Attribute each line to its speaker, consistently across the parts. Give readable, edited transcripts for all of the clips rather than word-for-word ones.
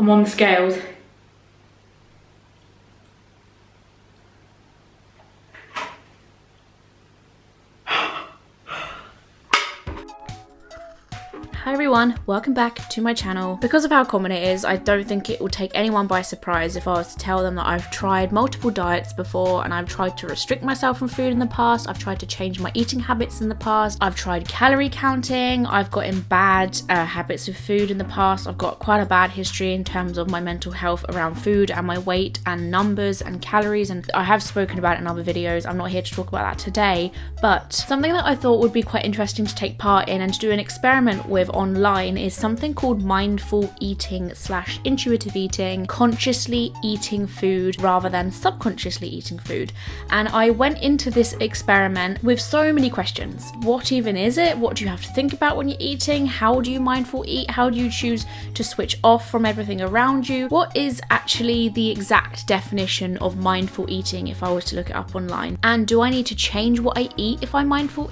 Speaker 1: I'm on the scales. Hi everyone, welcome back to my channel. Because of how common it is, I don't think it will take anyone by surprise if I was to tell them that I've tried multiple diets before and I've tried to restrict myself from food in the past, I've tried to change my eating habits in the past, I've tried calorie counting, I've got in bad habits with food in the past, I've got quite a bad history in terms of my mental health around food and my weight and numbers and calories, and I have spoken about it in other videos. I'm not here to talk about that today, but something that I thought would be quite interesting to take part in and to do an experiment with online is something called mindful eating / intuitive eating, consciously eating food rather than subconsciously eating food. And I went into this experiment with so many questions. What even is it? What do you have to think about when you're eating? How do you mindful eat? How do you choose to switch off from everything around you? What is actually the exact definition of mindful eating if I was to look it up online? And do I need to change what I eat if I'm mindful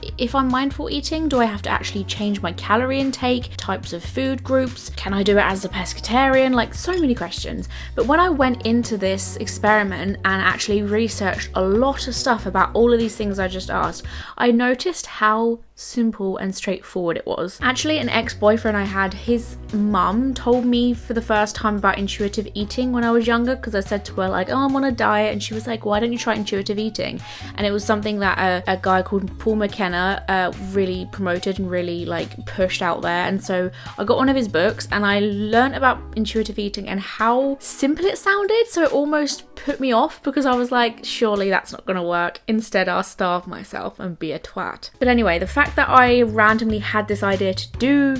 Speaker 1: eating? Do I have to actually change my calorie intake, types of food groups? Can I do it as a pescatarian? Like, so many questions. But when I went into this experiment and actually researched a lot of stuff about all of these things I just asked, I noticed how simple and straightforward it was. Actually, an ex-boyfriend I had, his mum told me for the first time about intuitive eating when I was younger, because I said to her like, oh, I'm on a diet, and she was like, why don't you try intuitive eating? And it was something that a guy called Paul McKenna really promoted and really like pushed out there. And so I got one of his books and I learned about intuitive eating and how simple it sounded, so it almost put me off because I was like, surely that's not gonna work. Instead, I'll starve myself and be a twat. But anyway, the fact that I randomly had this idea to do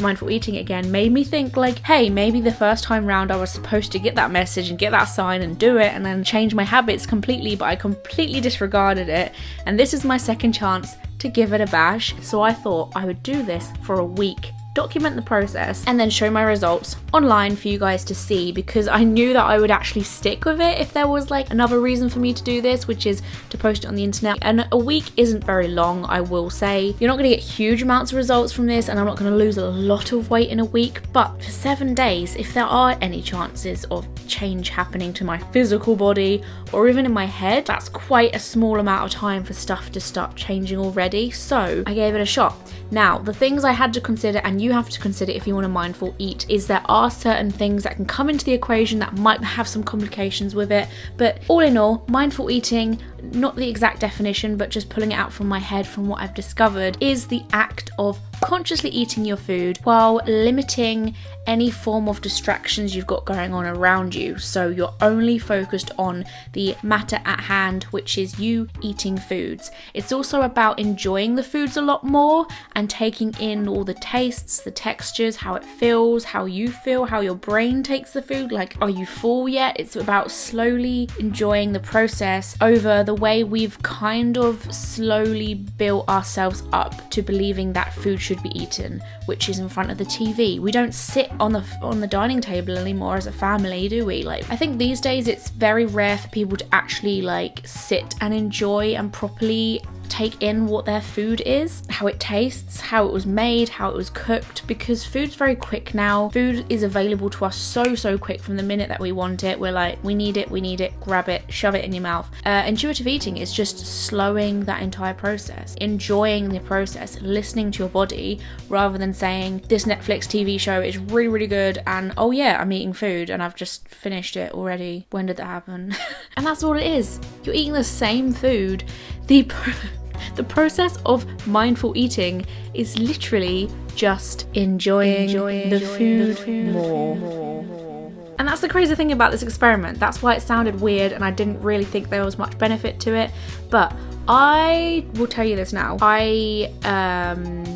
Speaker 1: mindful eating again made me think like, hey, maybe the first time round I was supposed to get that message and get that sign and do it and then change my habits completely, but I completely disregarded it. And this is my second chance to give it a bash. So I thought I would do this for a week, document the process, and then show my results online for you guys to see, because I knew that I would actually stick with it if there was like another reason for me to do this, which is to post it on the internet. And a week isn't very long, I will say. You're not going to get huge amounts of results from this, and I'm not going to lose a lot of weight in a week, but for 7 days, if there are any chances of change happening to my physical body or even in my head, that's quite a small amount of time for stuff to start changing already. So I gave it a shot. Now, the things I had to consider, and you have to consider if you want to mindful eat, is there are certain things that can come into the equation that might have some complications with it. But all in all, mindful eating, not the exact definition, but just pulling it out from my head from what I've discovered, is the act of consciously eating your food while limiting any form of distractions you've got going on around you. So you're only focused on the matter at hand, which is you eating foods. It's also about enjoying the foods a lot more and taking in all the tastes, the textures, how it feels, how you feel, how your brain takes the food. Like, are you full yet? It's about slowly enjoying the process over the way we've kind of slowly built ourselves up to believing that food should be eaten, which is in front of the TV. We don't sit on the dining table anymore as a family, do we? Like, I think these days it's very rare for people to actually like sit and enjoy and properly take in what their food is, how it tastes, how it was made, how it was cooked, because food's very quick now. Food is available to us so quick from the minute that we want it. We're like, we need it, grab it, shove it in your mouth. Intuitive eating is just slowing that entire process, enjoying the process, listening to your body, rather than saying this Netflix TV show is really good and oh yeah, I'm eating food and I've just finished it already. When did that happen? And that's all it is. You're eating the same food. The process of mindful eating is literally just enjoying the food more. And that's the crazy thing about this experiment. That's why it sounded weird and I didn't really think there was much benefit to it. But I will tell you this now. I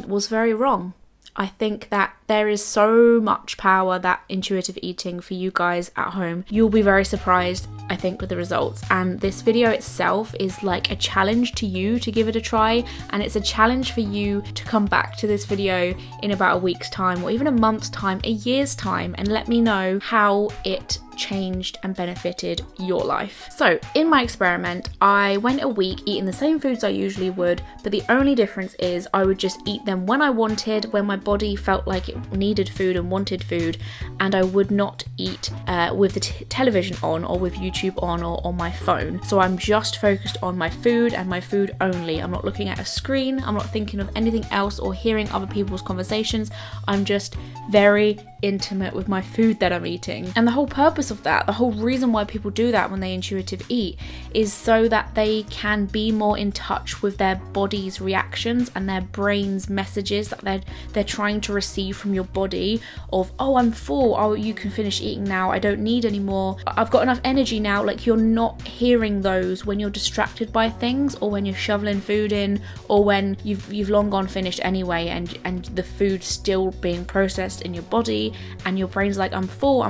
Speaker 1: was very wrong. I think that there is so much power that intuitive eating for you guys at home. You'll be very surprised, I think, with the results. And this video itself is like a challenge to you to give it a try. And it's a challenge for you to come back to this video in about a week's time, or even a month's time, a year's time, and let me know how it changed and benefited your life. So in my experiment, I went a week eating the same foods I usually would, but the only difference is I would just eat them when I wanted, when my body felt like it needed food and wanted food, and I would not eat with the television on or with YouTube on or on my phone. So I'm just focused on my food and my food only. I'm not looking at a screen, I'm not thinking of anything else or hearing other people's conversations. I'm just very intimate with my food that I'm eating. And the whole purpose of that, the whole reason why people do that when they intuitive eat, is so that they can be more in touch with their body's reactions and their brain's messages that they're trying to receive from your body of, oh, I'm full, oh, you can finish eating now, I don't need any more, I've got enough energy now. Like, you're not hearing those when you're distracted by things, or when you're shoveling food in, or when you've long gone finished anyway, and the food's still being processed in your body and your brain's like, I'm full,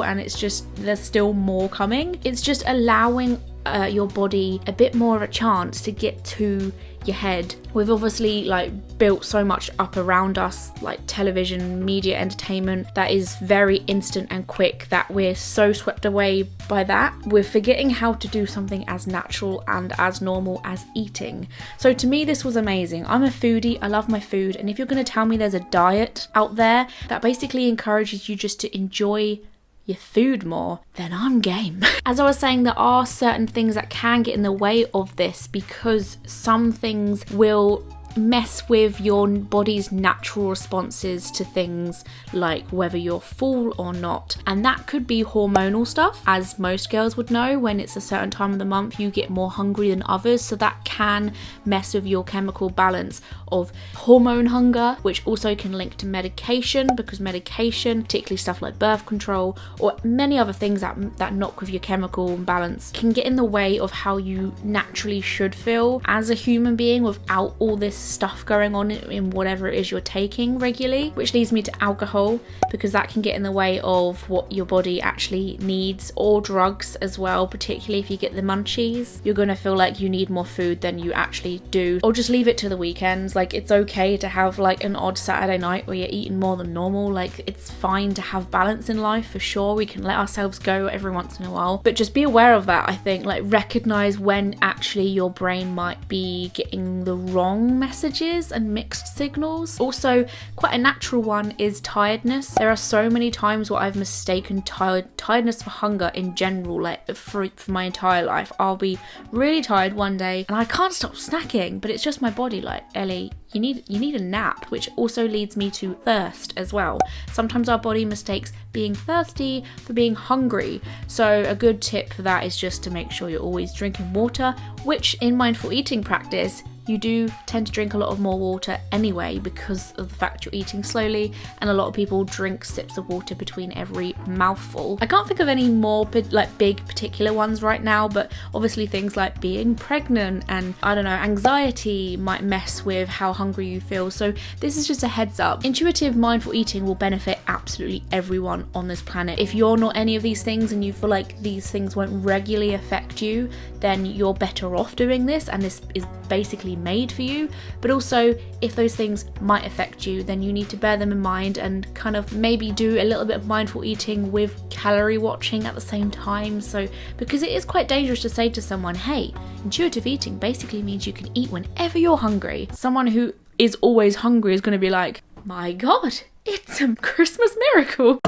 Speaker 1: and it's just, there's still more coming. It's just allowing your body a bit more of a chance to get to your head. We've obviously like built so much up around us, like television, media, entertainment, that is very instant and quick, that we're so swept away by that. We're forgetting how to do something as natural and as normal as eating. So to me, this was amazing. I'm a foodie, I love my food, and if you're going to tell me there's a diet out there that basically encourages you just to enjoy your food more, then I'm game. As I was saying, there are certain things that can get in the way of this, because some things will mess with your body's natural responses to things like whether you're full or not. And that could be hormonal stuff. As most girls would know, when it's a certain time of the month, you get more hungry than others. So that can mess with your chemical balance of hormone hunger, which also can link to medication, because medication, particularly stuff like birth control or many other things that knock with your chemical balance, can get in the way of how you naturally should feel as a human being without all this stuff going on in whatever it is you're taking regularly. Which leads me to alcohol, because that can get in the way of what your body actually needs, or drugs as well, particularly if you get the munchies. You're gonna feel like you need more food than you actually do. Or just leave it to the weekends. Like, it's okay to have like an odd Saturday night where you're eating more than normal. Like, it's fine to have balance in life, for sure. We can let ourselves go every once in a while, but just be aware of that. I think, like, recognize when actually your brain might be getting the wrong messages and mixed signals. Also, quite a natural one is tiredness. There are so many times where I've mistaken tiredness for hunger in general, like for my entire life. I'll be really tired one day and I can't stop snacking, but it's just my body like, Ellie, you need a nap, which also leads me to thirst as well. Sometimes our body mistakes being thirsty for being hungry. So a good tip for that is just to make sure you're always drinking water, which in mindful eating practice, you do tend to drink a lot of more water anyway, because of the fact you're eating slowly, and a lot of people drink sips of water between every mouthful. I can't think of any more big particular ones right now, but obviously things like being pregnant and, I don't know, anxiety might mess with how hungry you feel. So this is just a heads up. Intuitive mindful eating will benefit absolutely everyone on this planet. If you're not any of these things and you feel like these things won't regularly affect you, then you're better off doing this, and this is basically made for you. But also, if those things might affect you, then you need to bear them in mind and kind of maybe do a little bit of mindful eating with calorie watching at the same time. So, because it is quite dangerous to say to someone, hey, intuitive eating basically means you can eat whenever you're hungry. Someone who is always hungry is going to be like, my God, it's a Christmas miracle.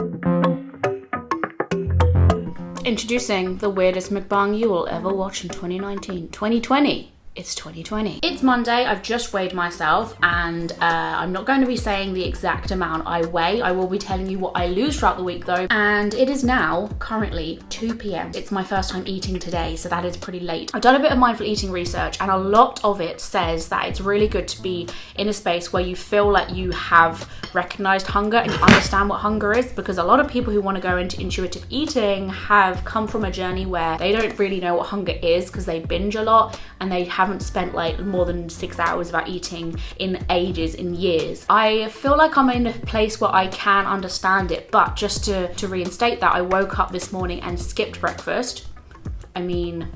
Speaker 1: Introducing the weirdest mukbang you will ever watch in 2019. 2020. It's 2020. It's Monday, I've just weighed myself, and I'm not going to be saying the exact amount I weigh. I will be telling you what I lose throughout the week though. And it is now currently 2 p.m. It's my first time eating today, so that is pretty late. I've done a bit of mindful eating research, and a lot of it says that it's really good to be in a space where you feel like you have recognized hunger and you understand what hunger is, because a lot of people who want to go into intuitive eating have come from a journey where they don't really know what hunger is, because they binge a lot and they haven't spent like more than 6 hours without eating in ages, in years. I feel like I'm in a place where I can understand it, but just to reinstate that, I woke up this morning and skipped breakfast. I mean,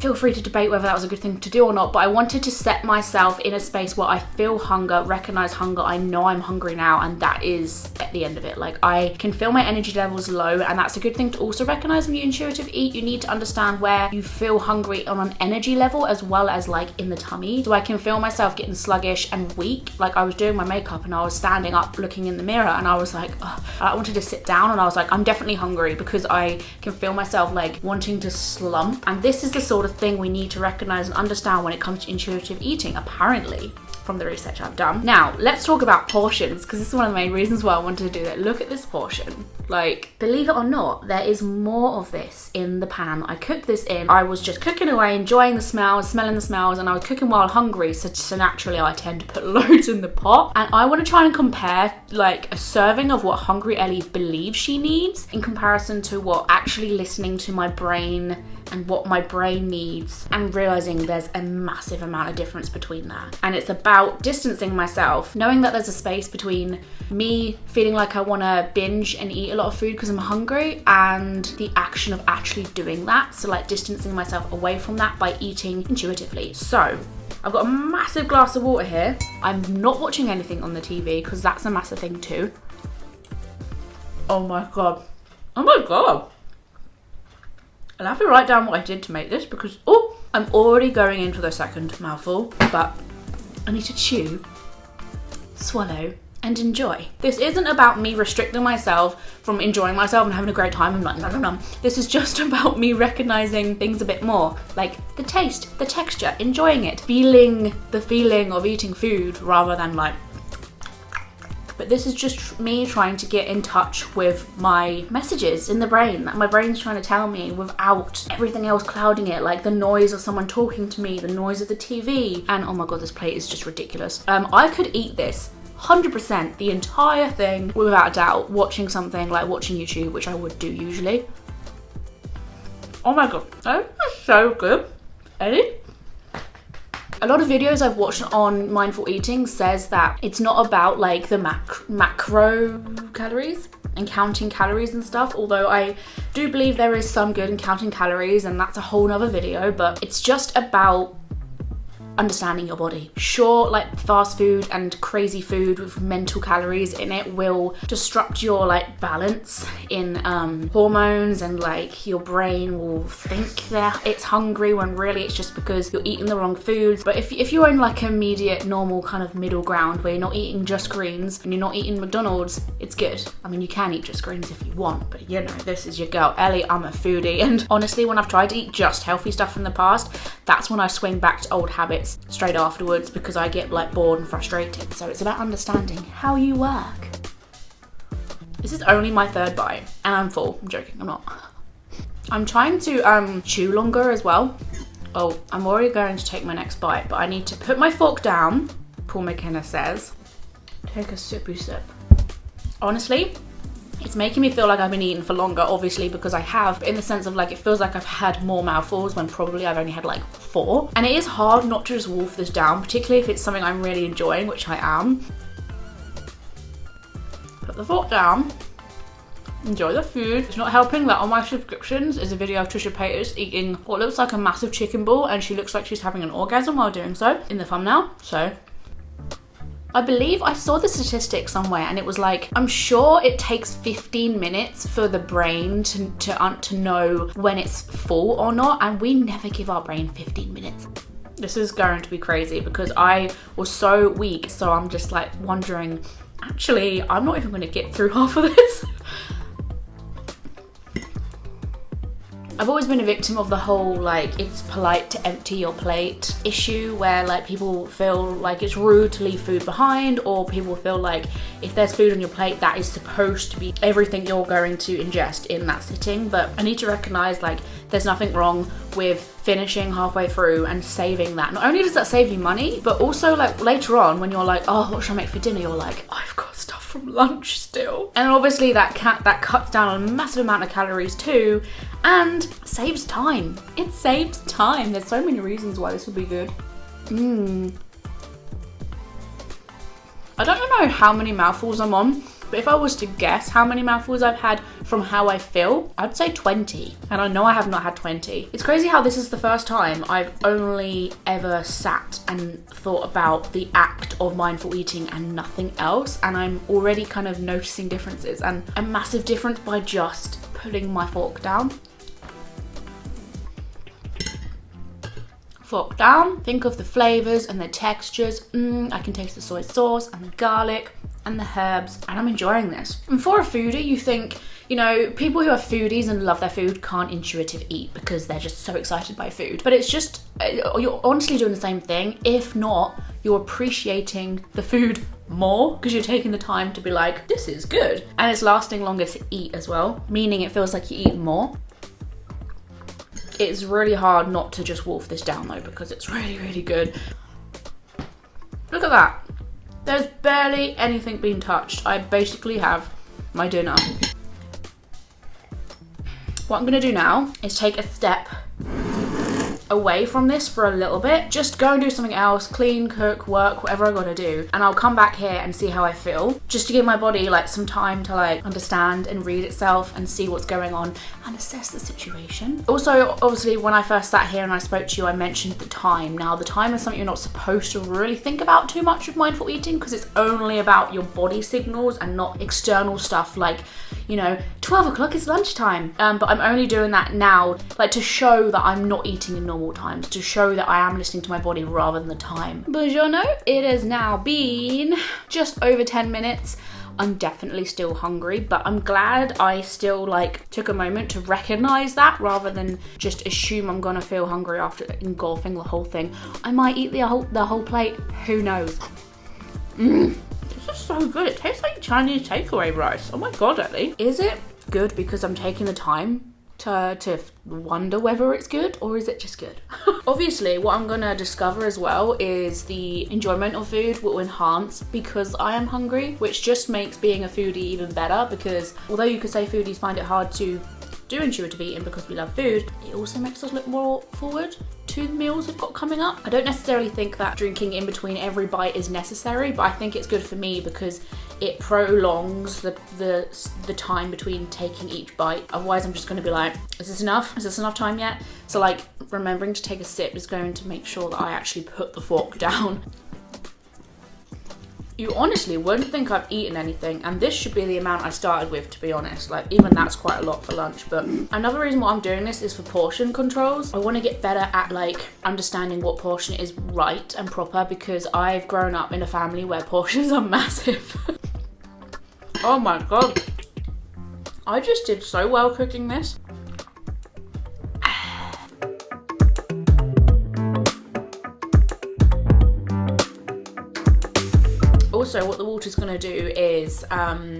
Speaker 1: Feel free to debate whether that was a good thing to do or not, but I wanted to set myself in a space where I feel hunger, recognize hunger, I know I'm hungry now, and that is at the end of it. Like, I can feel my energy levels low, and that's a good thing to also recognize when you intuitive eat. You need to understand where you feel hungry on an energy level as well as like in the tummy. So I can feel myself getting sluggish and weak. Like, I was doing my makeup and I was standing up looking in the mirror and I was like, oh, I wanted to sit down, and I was like, I'm definitely hungry, because I can feel myself like wanting to slump. And this is the sort of thing we need to recognize and understand when it comes to intuitive eating, apparently, from the research I've done. Now, let's talk about portions, because this is one of the main reasons why I wanted to do that. Look at this portion. Like, believe it or not, there is more of this in the pan I cooked this in. I was just cooking away, enjoying the smells, smelling the smells, and I was cooking while hungry, so naturally I tend to put loads in the pot. And I want to try and compare like a serving of what Hungry Ellie believes she needs in comparison to what actually listening to my brain and what my brain needs, and realizing there's a massive amount of difference between that. And it's about distancing myself, knowing that there's a space between me feeling like I want to binge and eat a lot of food because I'm hungry, and the action of actually doing that. So like distancing myself away from that by eating intuitively. So I've got a massive glass of water here. I'm not watching anything on the TV because that's a massive thing too. Oh my god. Oh my god. I'll have to write down what I did to make this, because, oh, I'm already going in for the second mouthful, but I need to chew, swallow, and enjoy. This isn't about me restricting myself from enjoying myself and having a great time. I'm like, no. This is just about me recognizing things a bit more, like the taste, the texture, enjoying it, feeling the feeling of eating food rather than like. But this is just me trying to get in touch with my messages in the brain that my brain's trying to tell me without everything else clouding it, like the noise of someone talking to me, the noise of the TV. And oh my god, this plate is just ridiculous. I could eat this 100%, the entire thing, without a doubt, watching something like watching YouTube, which I would do usually. Oh my god, that is so good. Ellie? A lot of videos I've watched on mindful eating says that it's not about like the macro calories and counting calories and stuff, although I do believe there is some good in counting calories, and that's a whole nother video, but it's just about understanding your body. Sure, like fast food and crazy food with mental calories in it will disrupt your like balance in hormones, and like your brain will think that it's hungry when really it's just because you're eating the wrong foods. But if you're in like a immediate normal kind of middle ground where you're not eating just greens and you're not eating McDonald's, it's good. I mean, you can eat just greens if you want, but you know, this is your girl Ellie. I'm a foodie, and honestly, when I've tried to eat just healthy stuff in the past, that's when I swing back to old habits straight afterwards, because I get like bored and frustrated. So it's about understanding how you work. This is only my third bite and I'm full. I'm joking, I'm not. I'm trying to chew longer as well. Oh, I'm already going to take my next bite, but I need to put my fork down, Paul McKenna says. Take a sippy sip. Honestly, it's making me feel like I've been eating for longer, obviously, because I have, in the sense of like, it feels like I've had more mouthfuls when probably I've only had like 4. And it is hard not to just wolf this down, particularly if it's something I'm really enjoying, which I am. Put the fork down. Enjoy the food. It's not helping that on my subscriptions is a video of Trisha Paytas eating what looks like a massive chicken ball, and she looks like she's having an orgasm while doing so in the thumbnail. So I believe I saw the statistic somewhere, and it was like, I'm sure it takes 15 minutes for the brain to know when it's full or not, and we never give our brain 15 minutes. This is going to be crazy because I was so weak, so I'm just like wondering, actually, I'm not even going to get through half of this. I've always been a victim of the whole like it's polite to empty your plate issue, where like people feel like it's rude to leave food behind, or people feel like if there's food on your plate that is supposed to be everything you're going to ingest in that sitting. But I need to recognize like there's nothing wrong with finishing halfway through and saving that. Not only does that save you money, but also like later on when you're like, oh, what should I make for dinner? You're like, I've got stuff from lunch still. And obviously that cuts down on a massive amount of calories too, and saves time. It saves time. There's so many reasons why this would be good. I don't know how many mouthfuls I'm on, But if I was to guess how many mouthfuls I've had from how I feel, I'd say 20. And I know I have not had 20. It's crazy how this is the first time I've only ever sat and thought about the act of mindful eating and nothing else. And I'm already kind of noticing differences, and a massive difference by just putting my fork down. Fork down, think of the flavors and the textures. I can taste the soy sauce and the garlic and the herbs, and I'm enjoying this. And for a foodie, you think, you know, people who are foodies and love their food can't intuitive eat because they're just so excited by food. But it's just, you're honestly doing the same thing. If not, you're appreciating the food more because you're taking the time to be like, this is good. And it's lasting longer to eat as well, meaning it feels like you eat more. It's really hard not to just wolf this down though, because it's really, really good. Look at that. There's barely anything being touched. I basically have my dinner. What I'm gonna do now is take a step away from this for a little bit. Just go and do something else, clean, cook, work, whatever I gotta do. And I'll come back here and see how I feel. Just to give my body like some time to like understand and read itself and see what's going on and assess the situation. Also, obviously, when I first sat here and I spoke to you, I mentioned the time. Now, the time is something you're not supposed to really think about too much with mindful eating because it's only about your body signals and not external stuff like, you know, 12 o'clock is lunchtime. But I'm only doing that now, like to show that I'm not eating in normal times, to show that I am listening to my body rather than the time. Buongiorno. It has now been just over 10 minutes. I'm definitely still hungry, but I'm glad I still like took a moment to recognize that rather than just assume I'm gonna feel hungry after engulfing the whole thing. I might eat the whole plate, who knows. This is so good. It tastes like Chinese takeaway rice. Oh my god, Ellie. Is it good because I'm taking the time to wonder whether it's good, or is it just good? Obviously, what I'm gonna discover as well is the enjoyment of food will enhance because I am hungry, which just makes being a foodie even better, because although you could say foodies find it hard to do intuitive eating because we love food, it also makes us look more forward to the meals we've got coming up. I don't necessarily think that drinking in between every bite is necessary, but I think it's good for me because it prolongs the time between taking each bite. Otherwise, I'm just going to be like, is this enough? Is this enough time yet? So like remembering to take a sip is going to make sure that I actually put the fork down. You honestly wouldn't think I've eaten anything, and this should be the amount I started with, to be honest. Like, even that's quite a lot for lunch. But another reason why I'm doing this is for portion controls. I want to get better at like understanding what portion is right and proper, because I've grown up in a family where portions are massive. Oh my god, I just did so well cooking this. Also, what the water's going to do is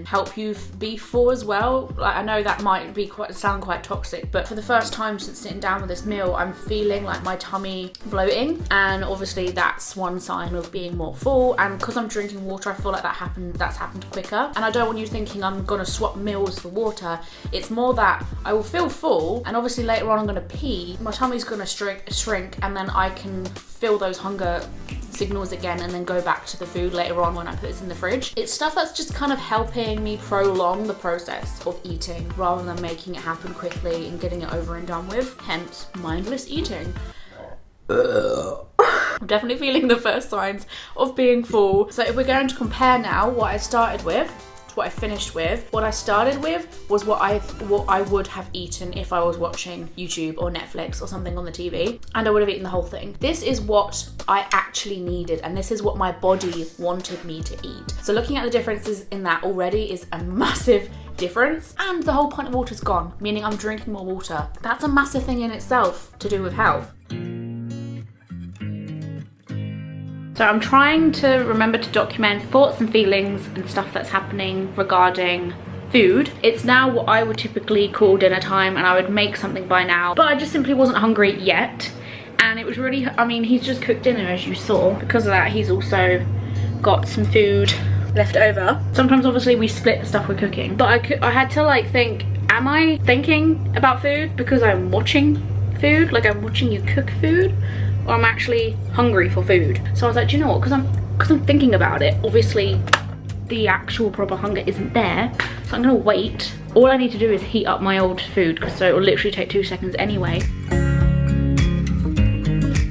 Speaker 1: help you be full as well. Like, I know that might be sound quite toxic, but for the first time since sitting down with this meal, I'm feeling like my tummy bloating, and obviously that's one sign of being more full. And because I'm drinking water, I feel like that's happened quicker. And I don't want you thinking I'm going to swap meals for water. It's more that I will feel full, and obviously later on I'm going to pee. My tummy's going to shrink, and then I can feel those hunger signals again and then go back to the food later on when I put this in the fridge. It's stuff that's just kind of helping me prolong the process of eating rather than making it happen quickly and getting it over and done with, hence mindless eating. I'm definitely feeling the first signs of being full. So if we're going to compare now what I started with to what I finished with, what I started with was what I would have eaten if I was watching YouTube or Netflix or something on the TV, and I would have eaten the whole thing. This is what I actually needed, and this is what my body wanted me to eat. So looking at the differences in that already is a massive difference, and the whole point of water's gone, meaning I'm drinking more water. That's a massive thing in itself to do with health. So I'm trying to remember to document thoughts and feelings and stuff that's happening regarding food. It's now what I would typically call dinner time, and I would make something by now, but I just simply wasn't hungry yet. And it was really, I mean, he's just cooked dinner as you saw. Because of that, he's also got some food left over. Sometimes obviously we split the stuff we're cooking, but I had to like think, am I thinking about food because I'm watching food, like I'm watching you cook food, or I'm actually hungry for food? So I was like, do you know what, because I'm thinking about it, obviously the actual proper hunger isn't there. So I'm gonna wait. All I need to do is heat up my old food, so it will literally take 2 seconds anyway.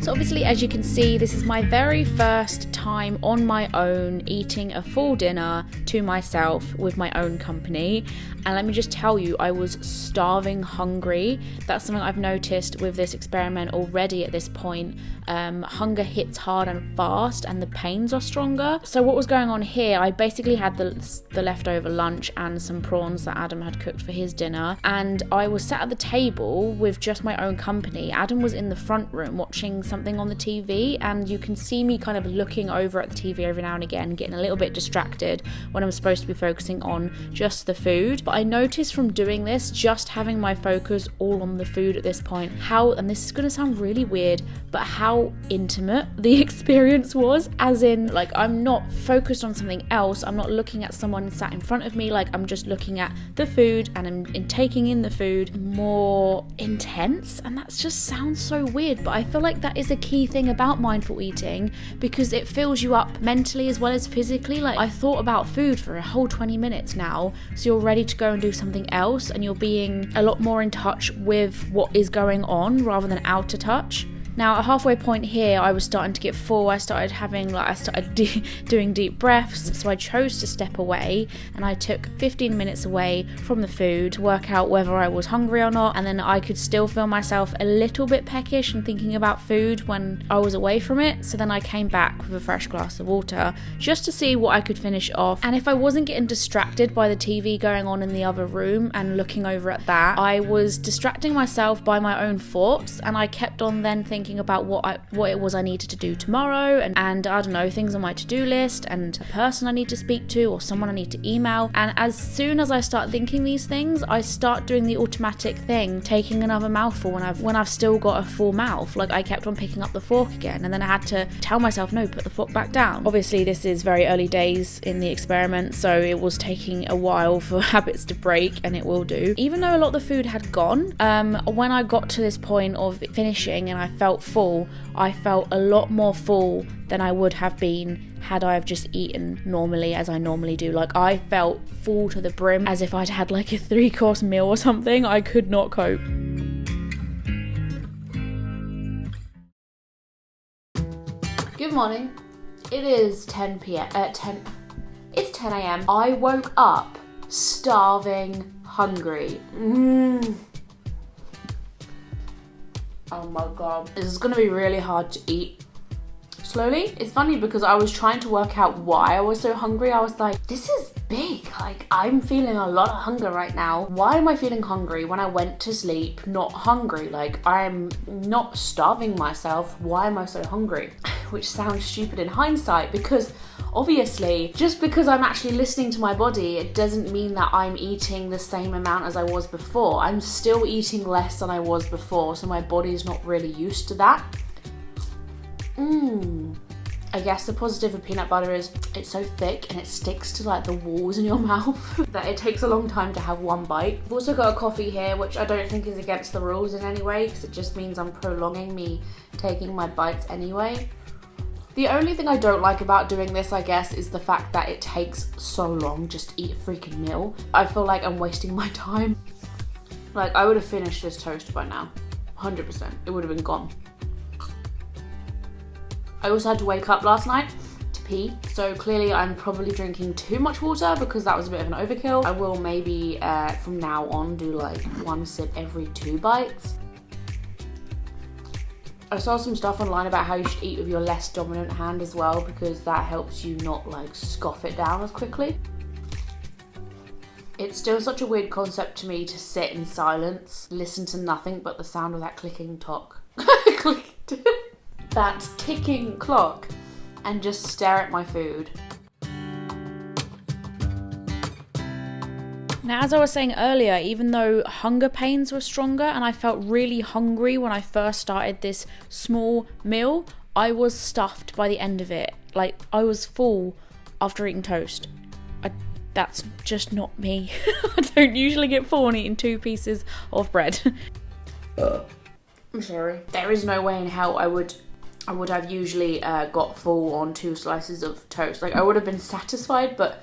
Speaker 1: So obviously, as you can see, this is my very first time on my own eating a full dinner to myself with my own company. And let me just tell you, I was starving hungry. That's something I've noticed with this experiment already at this point. Hunger hits hard and fast, and the pains are stronger. So what was going on here, I basically had the leftover lunch and some prawns that Adam had cooked for his dinner, and I was sat at the table with just my own company. Adam was in the front room watching something on the TV, and you can see me kind of looking over at the TV every now and again, getting a little bit distracted when I'm supposed to be focusing on just the food. But I noticed from doing this, just having my focus all on the food at this point, how, and this is going to sound really weird, but how intimate the experience was. As in, like, I'm not focused on something else, I'm not looking at someone sat in front of me, like I'm just looking at the food and I'm taking in the food more intense. And that just sounds so weird, but I feel like that is a key thing about mindful eating, because it fills you up mentally as well as physically. Like, I thought about food for a whole 20 minutes now, so you're ready to go and do something else, and you're being a lot more in touch with what is going on rather than out of touch. Now, at halfway point here, I was starting to get full. I started doing deep breaths, so I chose to step away, and I took 15 minutes away from the food to work out whether I was hungry or not, and then I could still feel myself a little bit peckish and thinking about food when I was away from it. So then I came back with a fresh glass of water just to see what I could finish off, and if I wasn't getting distracted by the TV going on in the other room and looking over at that, I was distracting myself by my own thoughts, and I kept on then thinking about what it was I needed to do tomorrow, and I don't know, things on my to-do list, and a person I need to speak to, or someone I need to email. And as soon as I start thinking these things, I start doing the automatic thing, taking another mouthful when I've still got a full mouth. Like, I kept on picking up the fork again, and then I had to tell myself, no, put the fork back down. Obviously, this is very early days in the experiment, so it was taking a while for habits to break, and it will do. Even though a lot of the food had gone, when I got to this point of finishing and I felt full, I felt a lot more full than I would have been had I have just eaten normally, as I normally do. Like, I felt full to the brim, as if I'd had like a 3-course meal or something. I could not cope. Good morning. It is 10 a.m. I woke up starving, hungry. Oh my god. This is gonna be really hard to eat slowly. It's funny because I was trying to work out why I was so hungry. I was like, this is big. Like, I'm feeling a lot of hunger right now. Why am I feeling hungry when I went to sleep not hungry? Like, I'm not starving myself. Why am I so hungry? Which sounds stupid in hindsight, because obviously, just because I'm actually listening to my body, it doesn't mean that I'm eating the same amount as I was before. I'm still eating less than I was before, so my body's not really used to that. I guess the positive of peanut butter is it's so thick and it sticks to like the walls in your mouth that it takes a long time to have one bite. I've also got a coffee here, which I don't think is against the rules in any way, because it just means I'm prolonging me taking my bites anyway. The only thing I don't like about doing this, I guess, is the fact that it takes so long just to eat a freaking meal. I feel like I'm wasting my time. Like, I would have finished this toast by now. 100%. It would have been gone. I also had to wake up last night to pee, so clearly I'm probably drinking too much water because that was a bit of an overkill. I will maybe, from now on, do like 1 sip every 2 bites. I saw some stuff online about how you should eat with your less dominant hand as well, because that helps you not like scoff it down as quickly. It's still such a weird concept to me to sit in silence, listen to nothing but the sound of that clicking clock. That ticking clock, and just stare at my food. Now, as I was saying earlier, even though hunger pains were stronger and I felt really hungry when I first started this small meal, I was stuffed by the end of it. Like, I was full after eating toast. That's just not me. I don't usually get full on eating 2 pieces of bread. I'm sorry. There is no way in hell I would have usually got full on 2 slices of toast. Like, I would have been satisfied, but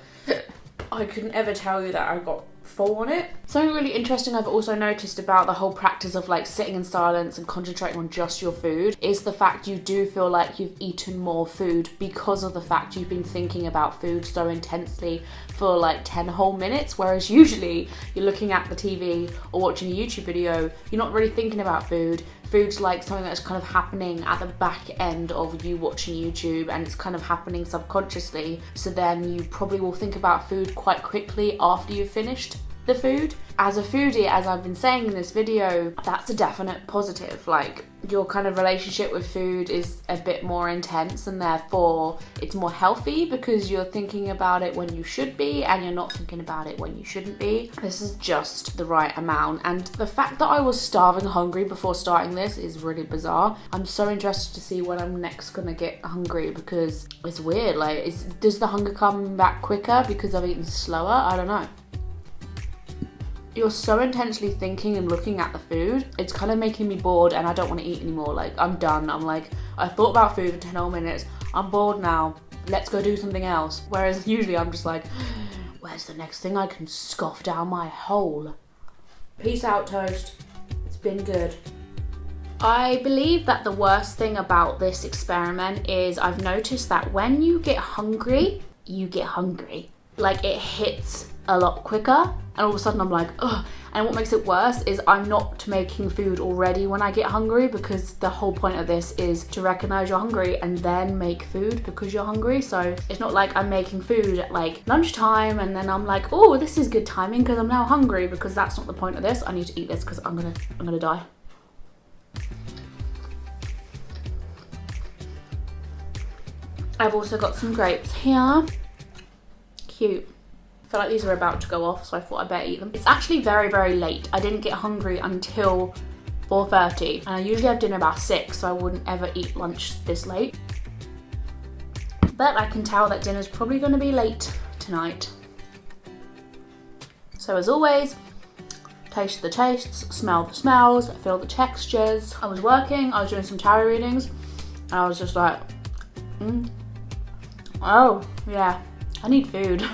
Speaker 1: I couldn't ever tell you that I got full on it. Something really interesting I've also noticed about the whole practice of like sitting in silence and concentrating on just your food is the fact you do feel like you've eaten more food because of the fact you've been thinking about food so intensely for like 10 whole minutes, whereas usually you're looking at the TV or watching a YouTube video, you're not really thinking about food. Food's like something that's kind of happening at the back end of you watching YouTube, and it's kind of happening subconsciously, so then you probably will think about food quite quickly after you've finished the food. As a foodie, as I've been saying in this video, that's a definite positive. Like, your kind of relationship with food is a bit more intense, and therefore it's more healthy because you're thinking about it when you should be and you're not thinking about it when you shouldn't be. This is just the right amount, and the fact that I was starving hungry before starting this is really bizarre. I'm so interested to see when I'm next gonna get hungry, because it's weird. Like, does the hunger come back quicker because I've eaten slower? I don't know. You're so intensely thinking and looking at the food, it's kind of making me bored and I don't want to eat anymore. Like, I'm done. I'm like, I thought about food for 10 whole minutes. I'm bored now. Let's go do something else. Whereas usually I'm just like, where's the next thing I can scoff down my hole? Peace out, toast. It's been good. I believe that the worst thing about this experiment is I've noticed that when you get hungry, you get hungry. Like, it hits a lot quicker, and all of a sudden I'm like, ugh. And what makes it worse is I'm not making food already when I get hungry, because the whole point of this is to recognize you're hungry and then make food because you're hungry. So it's not like I'm making food at like lunchtime and then I'm like, oh, this is good timing because I'm now hungry, because that's not the point of this. I need to eat this because I'm gonna die. I've also got some grapes here. Cute. I feel like these are about to go off, so I thought I'd better eat them. It's actually very, very late. I didn't get hungry until 4:30, and I usually have dinner about 6, so I wouldn't ever eat lunch this late. But I can tell that dinner's probably going to be late tonight. So as always, taste the tastes, smell the smells, feel the textures. I was working, I was doing some tarot readings, and I was just like, oh yeah, I need food.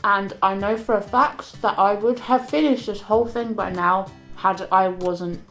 Speaker 1: And I know for a fact that I would have finished this whole thing by now had I wasn't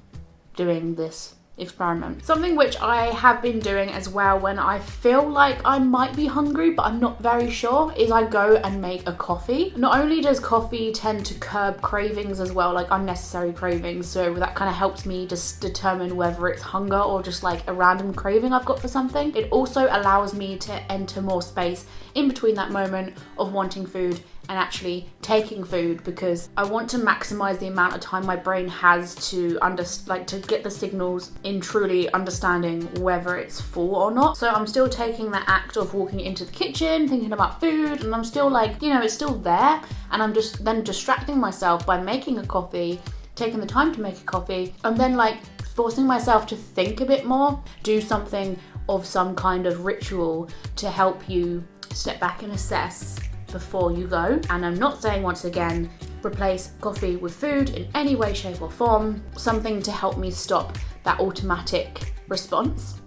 Speaker 1: doing this experiment. Something which I have been doing as well when I feel like I might be hungry but I'm not very sure is I go and make a coffee. Not only does coffee tend to curb cravings as well, like unnecessary cravings, so that kind of helps me just determine whether it's hunger or just like a random craving I've got for something. It also allows me to enter more space in between that moment of wanting food and actually taking food, because I want to maximize the amount of time my brain has to to get the signals in truly understanding whether it's full or not. So I'm still taking the act of walking into the kitchen, thinking about food, and I'm still like, you know, it's still there, and I'm just then distracting myself by making a coffee, taking the time to make a coffee, and then like forcing myself to think a bit more, do something of some kind of ritual to help you step back and assess before you go. And I'm not saying, once again, replace coffee with food in any way, shape or form. Something to help me stop that automatic response.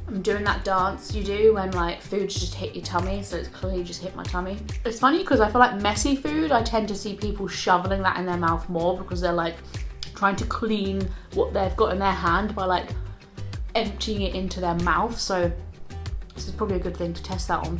Speaker 1: I'm doing that dance you do when like food's just hit your tummy, so it's clearly just hit my tummy. It's funny because I feel like messy food, I tend to see people shoveling that in their mouth more because they're like trying to clean what they've got in their hand by like emptying it into their mouth. So this is probably a good thing to test that on.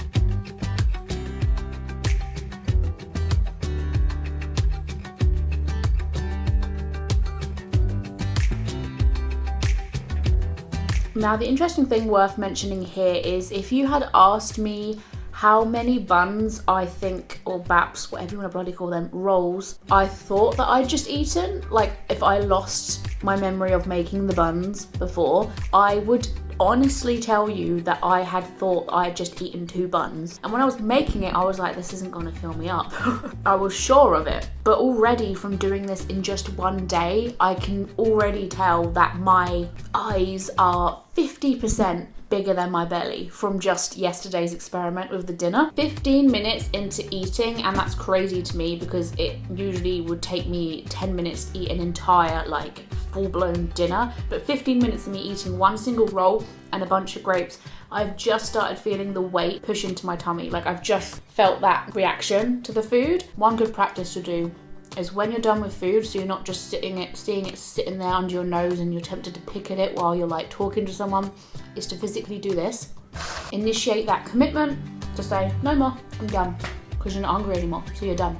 Speaker 1: Now, the interesting thing worth mentioning here is if you had asked me how many buns I think, or baps, whatever you want to bloody call them, rolls, I thought that I'd just eaten, like if I lost my memory of making the buns before, I would honestly tell you that I had thought I had just eaten 2 buns, and when I was making it I was like, this isn't gonna fill me up. I was sure of it, but already from doing this in just one day I can already tell that my eyes are 50% bigger than my belly from just yesterday's experiment with the dinner. 15 minutes into eating, and that's crazy to me because it usually would take me 10 minutes to eat an entire like full-blown dinner, but 15 minutes of me eating one single roll and a bunch of grapes, I've just started feeling the weight push into my tummy. Like I've just felt that reaction to the food. One good practice to do is when you're done with food, so you're not just seeing it sitting there under your nose and you're tempted to pick at it while you're like talking to someone, is to physically do this. Initiate that commitment to say, no more, I'm done, because you're not hungry anymore, so you're done.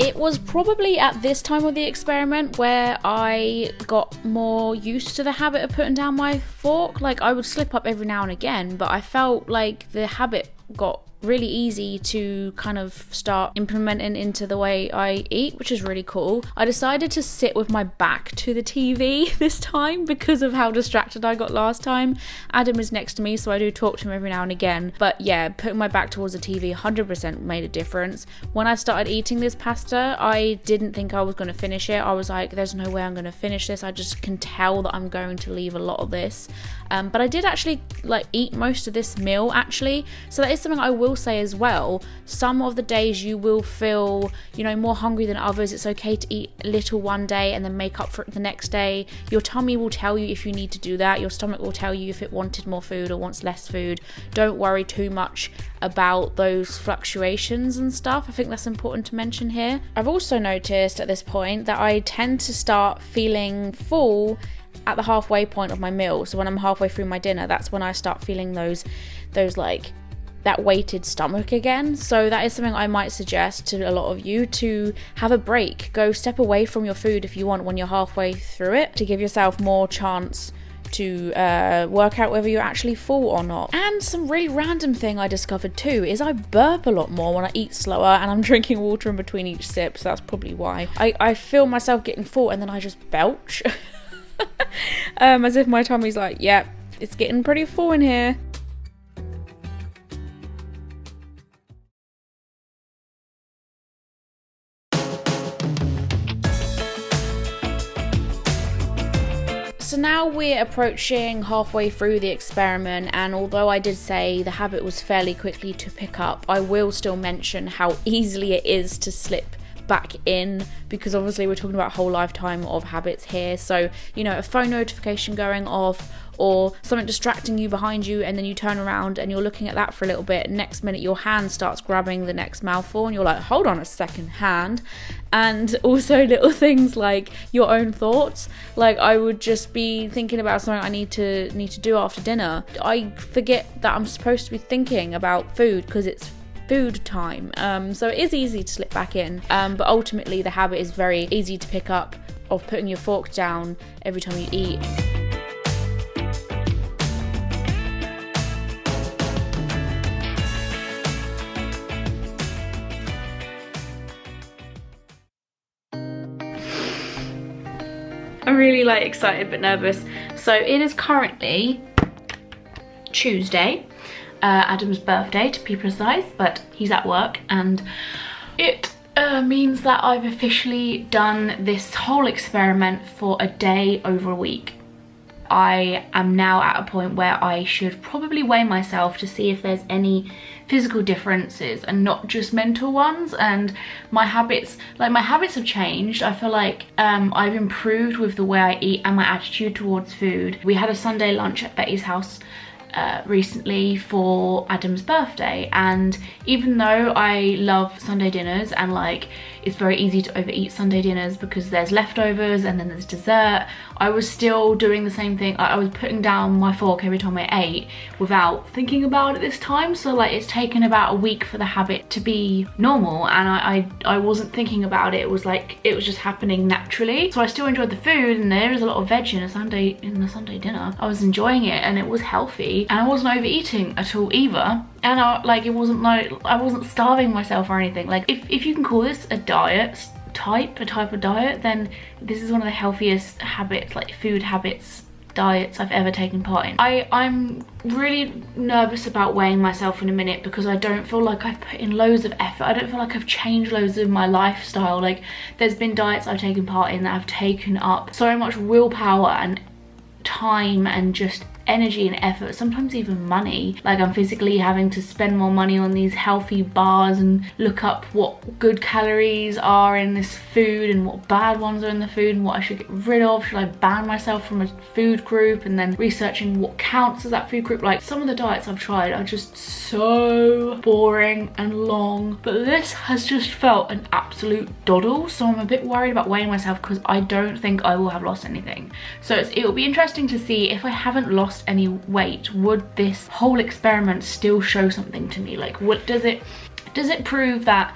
Speaker 1: It was probably at this time of the experiment where I got more used to the habit of putting down my fork. Like I would slip up every now and again, but I felt like the habit got really easy to kind of start implementing into the way I eat, which is really cool. I decided to sit with my back to the TV this time because of how distracted I got last time. Adam is next to me, so I do talk to him every now and again, but yeah, putting my back towards the TV 100% made a difference. When I started eating this pasta, I didn't think I was going to finish it. I was like, there's no way I'm going to finish this. I just can tell that I'm going to leave a lot of this. But I did actually like eat most of this meal actually, so that is something I will say as well. Some of the days you will feel, you know, more hungry than others. It's okay to eat little one day and then make up for it the next day. Your tummy will tell you if you need to do that. Your stomach will tell you if it wanted more food or wants less food. Don't worry too much about those fluctuations and stuff. I think that's important to mention here. I've also noticed at this point that I tend to start feeling full at the halfway point of my meal. So when I'm halfway through my dinner, that's when I start feeling those like that weighted stomach again. So that is something I might suggest to a lot of you, to have a break. Go step away from your food if you want when you're halfway through it, to give yourself more chance to work out whether you're actually full or not. And some really random thing I discovered too is I burp a lot more when I eat slower, and I'm drinking water in between each sip, so that's probably why. I feel myself getting full and then I just belch. As if my tummy's like, yep, it's getting pretty full in here. So now we're approaching halfway through the experiment, and although I did say the habit was fairly quickly to pick up, I will still mention how easily it is to slip back in, because obviously we're talking about a whole lifetime of habits here. So, you know, a phone notification going off or something distracting you behind you, and then you turn around and you're looking at that for a little bit, next minute your hand starts grabbing the next mouthful and you're like, hold on a second, hand. And also little things like your own thoughts, like I would just be thinking about something I need to do after dinner. I forget that I'm supposed to be thinking about food because it's food time, so it is easy to slip back in, but ultimately the habit is very easy to pick up, of putting your fork down every time you eat. I'm really excited but nervous. So it is currently Tuesday, Adam's birthday to be precise, but he's at work, and it means that I've officially done this whole experiment for a day over a week. I am now at a point where I should probably weigh myself to see if there's any physical differences and not just mental ones. And my habits have changed. I feel like I've improved with the way I eat and my attitude towards food. We had a Sunday lunch at Betty's house recently for Adam's birthday, and even though I love Sunday dinners and it's very easy to overeat Sunday dinners because there's leftovers and then there's dessert, I was still doing the same thing. I was putting down my fork every time I ate without thinking about it this time. So it's taken about a week for the habit to be normal, and I wasn't thinking about it. It was just happening naturally. So I still enjoyed the food, and there is a lot of veg in the Sunday dinner. I was enjoying it and it was healthy, and I wasn't overeating at all either. And I wasn't starving myself or anything. If you can call this a diet type of diet, then this is one of the healthiest habits, like food habits, diets I've ever taken part in. I'm really nervous about weighing myself in a minute because I don't feel like I've put in loads of effort. I don't feel like I've changed loads of my lifestyle. Like, there's been diets I've taken part in that have taken up so much willpower and time and just energy and effort, sometimes even money. Like, I'm physically having to spend more money on these healthy bars and look up what good calories are in this food and what bad ones are in the food and what I should get rid of. Should I ban myself from a food group? And then researching what counts as that food group. Like, some of the diets I've tried are just so boring and long, but this has just felt an absolute doddle. So I'm a bit worried about weighing myself because I don't think I will have lost anything. So it will be interesting to see if I haven't lost any weight, would this whole experiment still show something to me? Like, what does it prove that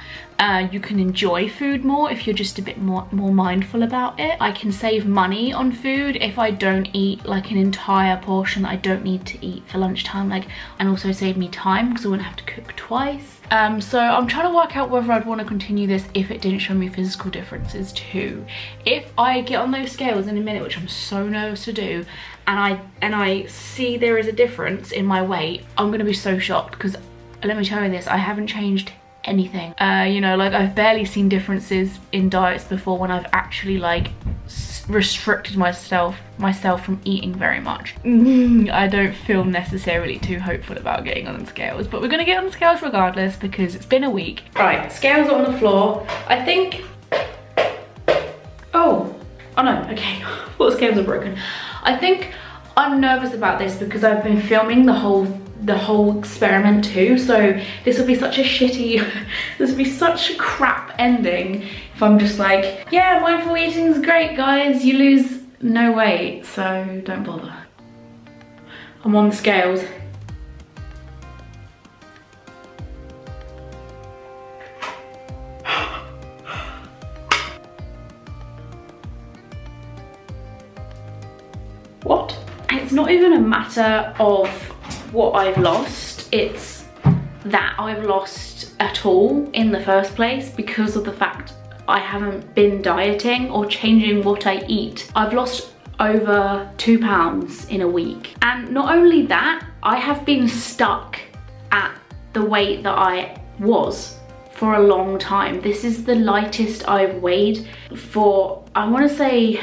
Speaker 1: you can enjoy food more if you're just a bit more mindful about it? I can save money on food if I don't eat like an entire portion that I don't need to eat for lunchtime, like, and also save me time because I wouldn't have to cook twice. So I'm trying to work out whether I'd want to continue this if it didn't show me physical differences too. If I get on those scales in a minute, which I'm so nervous to do, and I see there is a difference in my weight, I'm gonna be so shocked because, let me tell you this, I haven't changed anything. You know, like, I've barely seen differences in diets before when I've actually like restricted myself from eating very much. I don't feel necessarily too hopeful about getting on the scales, but we're gonna get on the scales regardless because it's been a week. Right, scales are on the floor. I think, oh no, okay, what scales are broken. I think I'm nervous about this because I've been filming the whole experiment too, so this will be such a shitty, this will be such a crap ending if I'm just like, yeah, mindful eating is great guys, you lose no weight, so don't bother. I'm on the scales. What? It's not even a matter of what I've lost, it's that I've lost at all in the first place because of the fact I haven't been dieting or changing what I eat. I've lost over 2 pounds in a week, and not only that, I have been stuck at the weight that I was for a long time. This is the lightest I've weighed for, I want to say,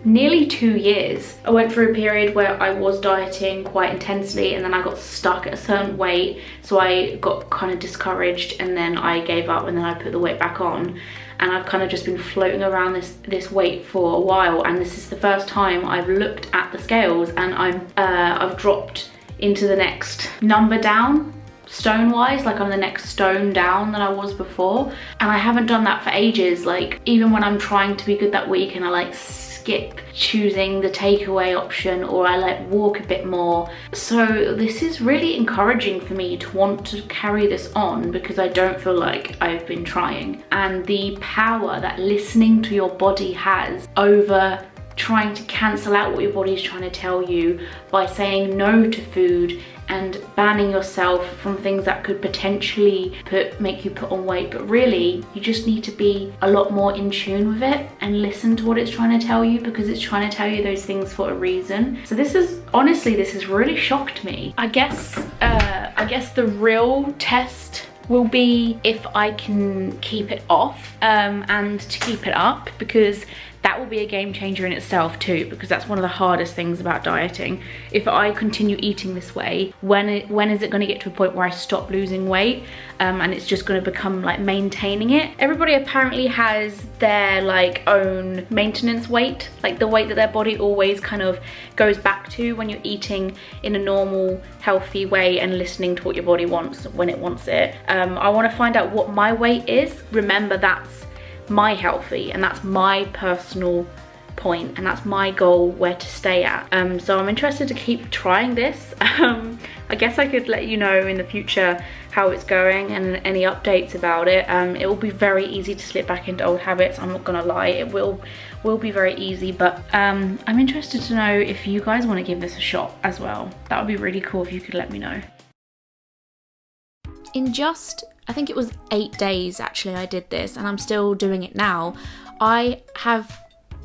Speaker 1: nearly 2 years. I went through a period where I was dieting quite intensely and then I got stuck at a certain weight, so I got kind of discouraged and then I gave up and then I put the weight back on, and I've kind of just been floating around this weight for a while, and this is the first time I've looked at the scales and I've dropped into the next number down, stone wise, like I'm the next stone down than I was before, and I haven't done that for ages. Like, even when I'm trying to be good that week and I like skip choosing the takeaway option or I like walk a bit more. So this is really encouraging for me to want to carry this on because I don't feel like I've been trying, and the power that listening to your body has over trying to cancel out what your body's trying to tell you by saying no to food and banning yourself from things that could potentially make you put on weight. But really, you just need to be a lot more in tune with it and listen to what it's trying to tell you, because it's trying to tell you those things for a reason. So this has really shocked me. I guess the real test will be if I can keep it off and to keep it up, because that will be a game changer in itself too, because that's one of the hardest things about dieting. If I continue eating this way, when is it going to get to a point where I stop losing weight and it's just going to become like maintaining it? Everybody apparently has their like own maintenance weight, like the weight that their body always kind of goes back to when you're eating in a normal healthy way and listening to what your body wants when it wants it. I want to find out what my weight is. Remember, that's my healthy and that's my personal point and that's my goal where to stay at. So I'm interested to keep trying this. I guess I could let you know in the future how it's going and any updates about it. It will be very easy to slip back into old habits, I'm not gonna lie. It will be very easy, but I'm interested to know if you guys want to give this a shot as well. That would be really cool if you could let me know. in just, I think it was 8 days actually I did this, and I'm still doing it now. I have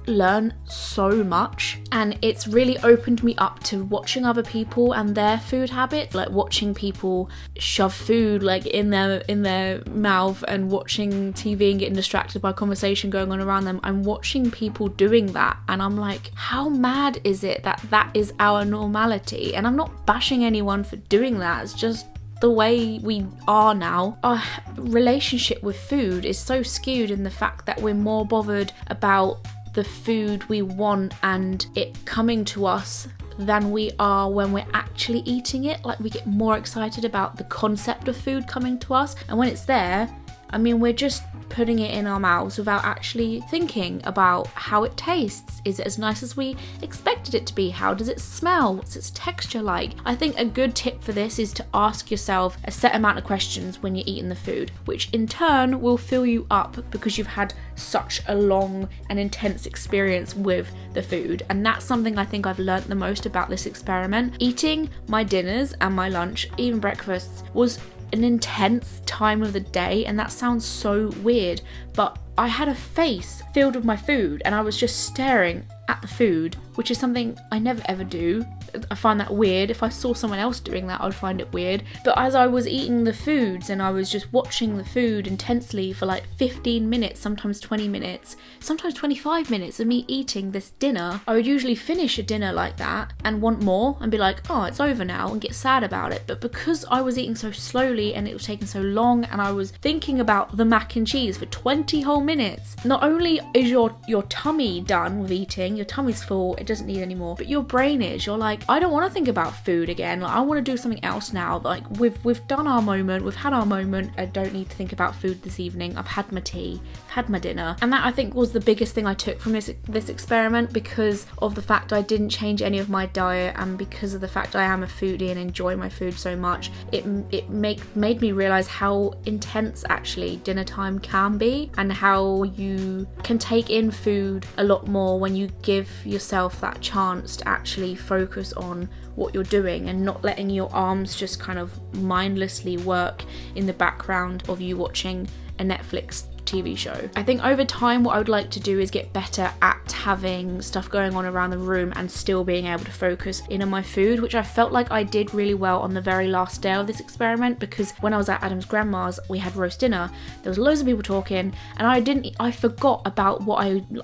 Speaker 1: learned so much, and it's really opened me up to watching other people and their food habits, like watching people shove food like in their mouth and watching TV and getting distracted by conversation going on around them. I'm watching people doing that, and I'm like, how mad is it that that is our normality? And I'm not bashing anyone for doing that, it's just the way we are now. Our relationship with food is so skewed in the fact that we're more bothered about the food we want and it coming to us than we are when we're actually eating it. Like, we get more excited about the concept of food coming to us, and when it's there, I mean, we're just putting it in our mouths without actually thinking about how it tastes. Is it as nice as we expected it to be? How does it smell? What's its texture like? I think a good tip for this is to ask yourself a set amount of questions when you're eating the food, which in turn will fill you up because you've had such a long and intense experience with the food. And that's something I think I've learnt the most about this experiment. Eating my dinners and my lunch, even breakfasts, was an intense time of the day, and that sounds so weird, but I had a face filled with my food and I was just staring at the food, which is something I never ever do. I find that weird. If I saw someone else doing that, I would find it weird. But as I was eating the foods and I was just watching the food intensely for like 15 minutes, sometimes 20 minutes, sometimes 25 minutes of me eating this dinner, I would usually finish a dinner like that and want more and be like, oh, it's over now, and get sad about it. But because I was eating so slowly and it was taking so long, and I was thinking about the mac and cheese for 20 whole minutes, not only is your tummy done with eating, your tummy's full, it doesn't need any more, but your brain is, you're like, I don't want to think about food again. Like, I want to do something else now. Like, we've done our moment, we've had our moment. I don't need to think about food this evening. I've had my tea, I've had my dinner. And that, I think, was the biggest thing I took from this experiment, because of the fact I didn't change any of my diet, and because of the fact I am a foodie and enjoy my food so much. It made me realise how intense actually dinner time can be, and how you can take in food a lot more when you give yourself that chance to actually focus on what you're doing and not letting your arms just kind of mindlessly work in the background of you watching a Netflix TV show. I think over time what I would like to do is get better at having stuff going on around the room and still being able to focus in on my food, which I felt like I did really well on the very last day of this experiment, because when I was at Adam's grandma's, we had roast dinner, there was loads of people talking, and I forgot about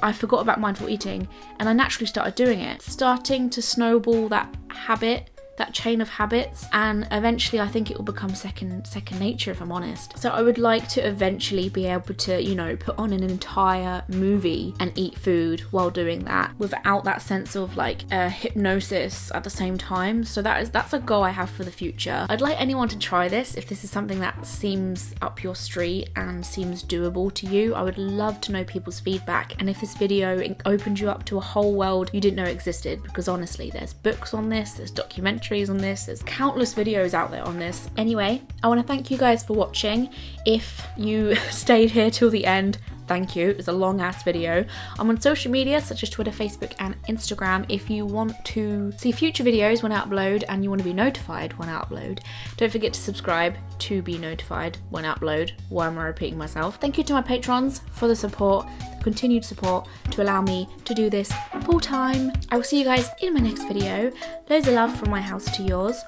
Speaker 1: I forgot about mindful eating, and I naturally started doing it, starting to snowball that habit, that chain of habits, and eventually I think it will become second nature, if I'm honest. So I would like to eventually be able to, you know, put on an entire movie and eat food while doing that without that sense of like hypnosis at the same time. So that's a goal I have for the future. I'd like anyone to try this if this is something that seems up your street and seems doable to you. I would love to know people's feedback, and if this video opened you up to a whole world you didn't know existed, because honestly, there's books on this, there's documentaries on this, there's countless videos out there on this. Anyway, I want to thank you guys for watching. If you stayed here till the end, thank you. It was a long ass video. I'm on social media such as Twitter, Facebook and Instagram. If you want to see future videos when I upload and you want to be notified when I upload, don't forget to subscribe to be notified when I upload. Why am I repeating myself? Thank you to my patrons for the support, the continued support to allow me to do this full time. I will see you guys in my next video. Loads of love from my house to yours.